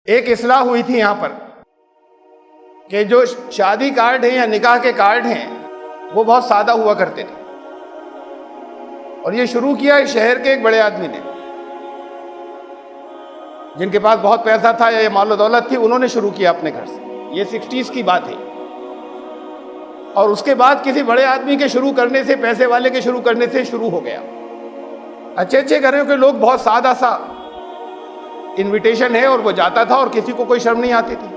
ایک اصلاح ہوئی تھی یہاں پر کہ جو شادی کارڈ ہیں یا نکاح کے کارڈ ہیں وہ بہت سادہ ہوا کرتے تھے، اور یہ شروع کیا اس شہر کے ایک بڑے آدمی نے، جن کے پاس بہت پیسہ تھا یا مال و دولت تھی، انہوں نے شروع کیا اپنے گھر سے۔ یہ 60s کی بات ہے، اور اس کے بعد کسی بڑے آدمی کے شروع کرنے سے، پیسے والے کے شروع کرنے سے شروع ہو گیا۔ اچھے اچھے گھروں کے لوگ، بہت سادہ سا انویٹیشن ہے اور وہ جاتا تھا اور کسی کو کوئی شرم نہیں آتی تھی۔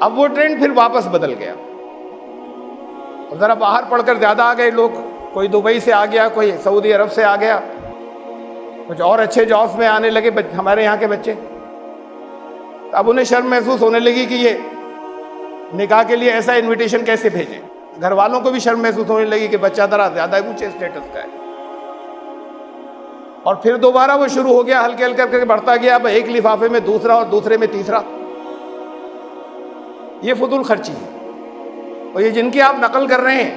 اب وہ ٹرینڈ پھر واپس بدل گیا، اور ذرا باہر پڑھ کر زیادہ آ گئے لوگ، کوئی دبئی سے آ گیا، کوئی سعودی عرب سے آ گیا، کچھ اور اچھے جابس میں آنے لگے ہمارے یہاں کے بچے۔ اب انہیں شرم محسوس ہونے لگی کہ یہ نکاح کے لیے ایسا انویٹیشن کیسے بھیجیں۔ گھر والوں کو بھی شرم محسوس ہونے لگی کہ بچہ ذرا زیادہ اونچے اسٹیٹس کا ہے، اور پھر دوبارہ وہ شروع ہو گیا، ہلکے ہلکے کر کے بڑھتا گیا۔ اب ایک لفافے میں دوسرا اور دوسرے میں تیسرا۔ یہ فضول خرچی ہے، اور یہ جن کی آپ نقل کر رہے ہیں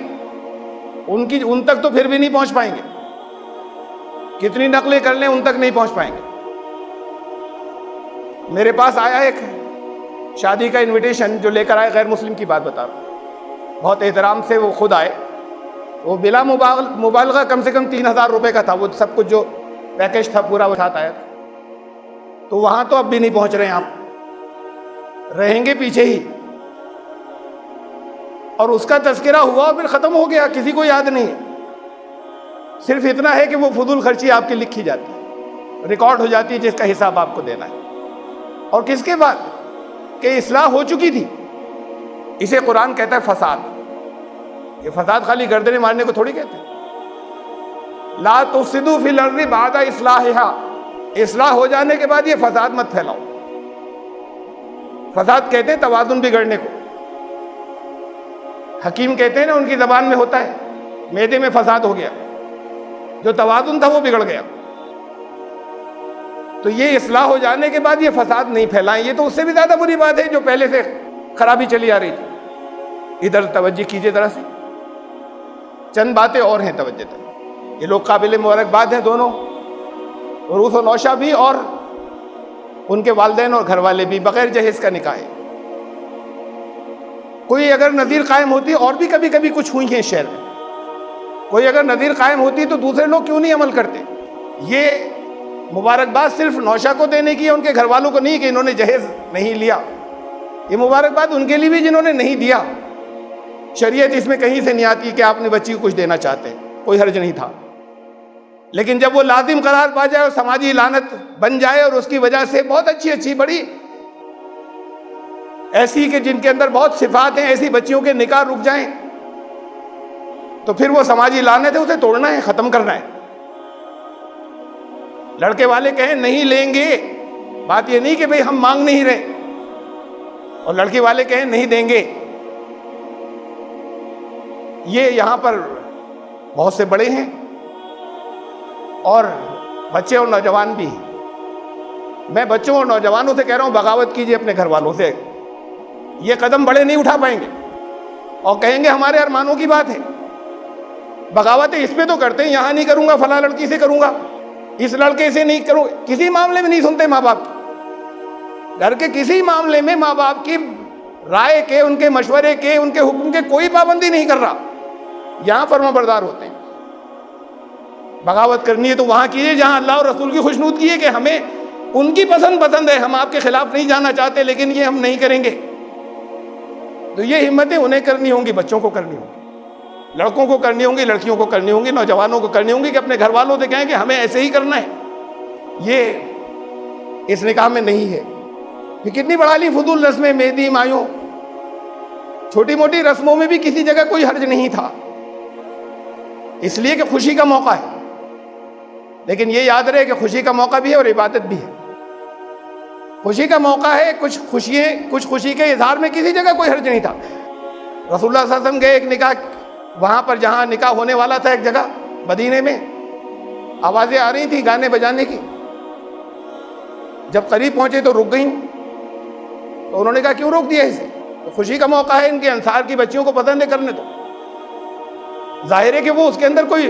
ان تک تو پھر بھی نہیں پہنچ پائیں گے، کتنی نقلیں کر لیں ان تک نہیں پہنچ پائیں گے۔ میرے پاس آیا ایک شادی کا انویٹیشن جو لے کر آئے، غیر مسلم کی بات بتا رہا ہوں، بہت احترام سے وہ خود آئے، وہ بلا مبالغہ کم سے کم 3000 روپے کا تھا، وہ سب کچھ جو پیکج تھا پورا وہ ساتھ آیا تھا۔ تو وہاں تو اب بھی نہیں پہنچ رہے ہیں، آپ رہیں گے پیچھے ہی۔ اور اس کا تذکرہ ہوا اور پھر ختم ہو گیا، کسی کو یاد نہیں ہے۔ صرف اتنا ہے کہ وہ فضول خرچی آپ کی لکھی جاتی ہے، ریکارڈ ہو جاتی ہے، جس کا حساب آپ کو دینا ہے۔ اور کس کے بعد کہ اصلاح ہو چکی تھی۔ اسے قرآن کہتا ہے فساد۔ یہ فساد خالی گردنیں مارنے کو تھوڑی کہتے ہیں۔ لا تفسدوا فی الارض بعد اصلاحها، اصلاح ہو جانے کے بعد یہ فساد مت پھیلاؤ۔ فساد کہتے ہیں توازن بگڑنے کو۔ حکیم کہتے ہیں نا، ان کی زبان میں ہوتا ہے، معدے میں فساد ہو گیا، جو توازن تھا وہ بگڑ گیا۔ تو یہ اصلاح ہو جانے کے بعد یہ فساد نہیں پھیلائیں، یہ تو اس سے بھی زیادہ بری بات ہے جو پہلے سے خرابی چلی آ رہی تھی۔ ادھر توجہ کیجئے ذرا سی، چند باتیں اور ہیں توجہ تک۔ یہ لوگ قابل مبارکباد ہیں دونوں، عروس و نوشہ بھی اور ان کے والدین اور گھر والے بھی، بغیر جہیز کا نکاح ہے۔ کوئی اگر نظیر قائم ہوتی، اور بھی کبھی کبھی کچھ ہوئی ہیں شہر میں، کوئی اگر نظیر قائم ہوتی تو دوسرے لوگ کیوں نہیں عمل کرتے؟ یہ مبارکباد صرف نوشہ کو دینے کی ہے، ان کے گھر والوں کو نہیں کہ انہوں نے جہیز نہیں لیا۔ یہ مبارکباد ان کے لیے بھی جنہوں نے نہیں دیا۔ شریعت اس میں کہیں سے نہیں آتی کہ آپ نے بچی کو کچھ دینا چاہتے ہیں، کوئی حرج نہیں تھا۔ لیکن جب وہ لازم قرار پا جائے اور سماجی لعنت بن جائے، اور اس کی وجہ سے بہت اچھی بڑی ایسی کہ جن کے اندر بہت صفات ہیں، ایسی بچیوں کے نکاح رک جائیں، تو پھر وہ سماجی لعنت ہے، اسے توڑنا ہے، ختم کرنا ہے۔ لڑکے والے کہیں نہیں لیں گے، بات یہ نہیں کہ بھئی ہم مانگ نہیں رہے، اور لڑکی والے کہیں نہیں دیں گے۔ یہ یہاں پر بہت سے بڑے ہیں اور بچے اور نوجوان بھی ہیں۔ میں بچوں اور نوجوانوں سے کہہ رہا ہوں، بغاوت کیجئے اپنے گھر والوں سے۔ یہ قدم بڑے نہیں اٹھا پائیں گے اور کہیں گے ہمارے ارمانوں کی بات ہے۔ بغاوتیں اس پہ تو کرتے ہیں، یہاں نہیں کروں گا، فلاں لڑکی سے کروں گا، اس لڑکے سے نہیں کروں، کسی معاملے میں نہیں سنتے ماں باپ کی۔ گھر کے کسی معاملے میں ماں باپ کی رائے کے، ان کے مشورے کے، ان کے حکم کے کوئی پابندی نہیں کر رہا، یہاں فرما بردار ہوتے ہیں۔ بغاوت کرنی ہے تو وہاں کیجیے جہاں اللہ اور رسول کی خوشنودگی ہے، کہ ہمیں ان کی پسند ہے، ہم آپ کے خلاف نہیں جانا چاہتے، لیکن یہ ہم نہیں کریں گے۔ تو یہ ہمتیں انہیں کرنی ہوں گی، بچوں کو کرنی ہوں گی، لڑکوں کو کرنی ہوں گی، لڑکیوں کو کرنی ہوں گی، نوجوانوں کو کرنی ہوں گی، کہ اپنے گھر والوں سے کہیں کہ ہمیں ایسے ہی کرنا ہے۔ یہ اس نکاح میں نہیں ہے۔ یہ کتنی بڑھا لی فضول رسمیں، مہندی مایوں، چھوٹی موٹی رسموں میں بھی کسی جگہ کوئی حرج نہیں تھا، اس لیے کہ خوشی کا موقع ہے۔ لیکن یہ یاد رہے کہ خوشی کا موقع بھی ہے اور عبادت بھی ہے۔ خوشی کا موقع ہے، کچھ خوشی کے اظہار میں کسی جگہ کوئی حرج نہیں تھا۔ رسول اللہ صلی اللہ علیہ وسلم گئے ایک نکاح، وہاں پر جہاں نکاح ہونے والا تھا ایک جگہ مدینے میں، آوازیں آ رہی تھیں گانے بجانے کی۔ جب قریب پہنچے تو رک گئیں، تو انہوں نے کہا کیوں روک دیا اسے؟ تو خوشی کا موقع ہے، ان کے انصار کی بچیوں کو پسند ہے، کرنے تو۔ ظاہر ہے کہ وہ اس کے اندر کوئی